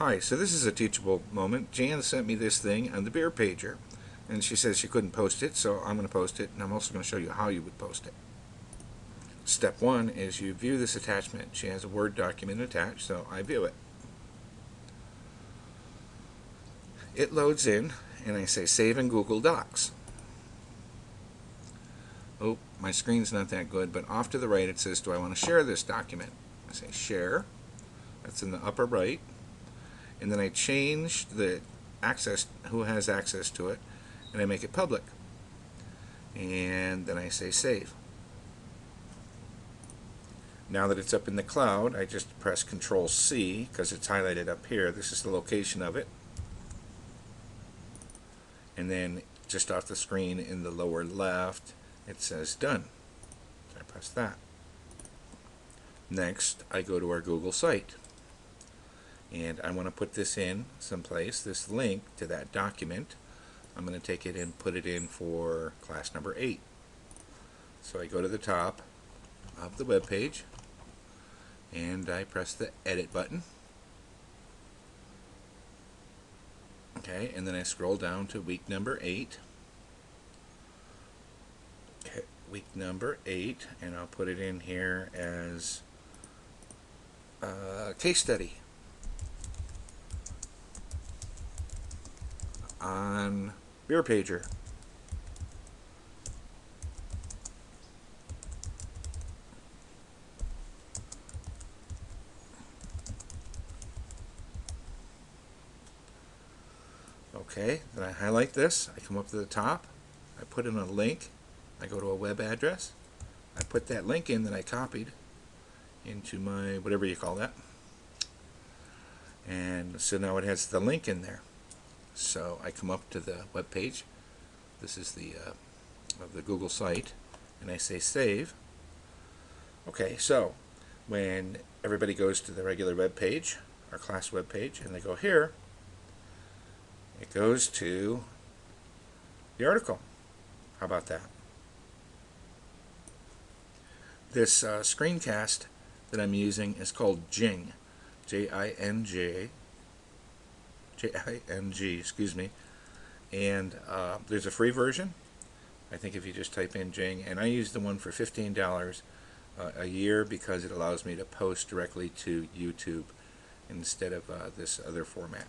Hi, so this is a teachable moment. Jan sent me this thing on the Beer Pager, and she says she couldn't post it, so I'm going to post it, and I'm also going to show you how you would post it. Step one is you view this attachment. She has a Word document attached, so I view it. It loads in, and I say Save in Google Docs. Oh, my screen's not that good, but off to the right it says, do I want to share this document? I say Share. That's in the upper right. And then I change the access, who has access to it, and I make it public. And then I say Save. Now that it's up in the cloud, I just press Control C because it's highlighted up here. This is the location of it. And then just off the screen in the lower left, it says Done. So I press that. Next, I go to our Google site. And I want to put this in someplace, this link to that document. I'm going to take it and put it in for class number 8. So I go to the top of the web page and I press the edit button. Okay, and then I scroll down to week number 8. Okay, week number 8, and I'll put it in here as a case study on Beer Pager. Okay, then I highlight this, I come up to the top, I put in a link, I go to a web address, I put that link in that I copied into my, whatever you call that, and so now it has the link in there. So I come up to the web page, this is the of the Google site, and I say Save. Okay, so when everybody goes to the regular web page, our class web page, and they go here, it goes to the article. How about that? This screencast that I'm using is called Jing, J-I-N-G, excuse me. And there's a free version. I think if you just type in Jing, and I use the one for $15 a year because it allows me to post directly to YouTube instead of this other format.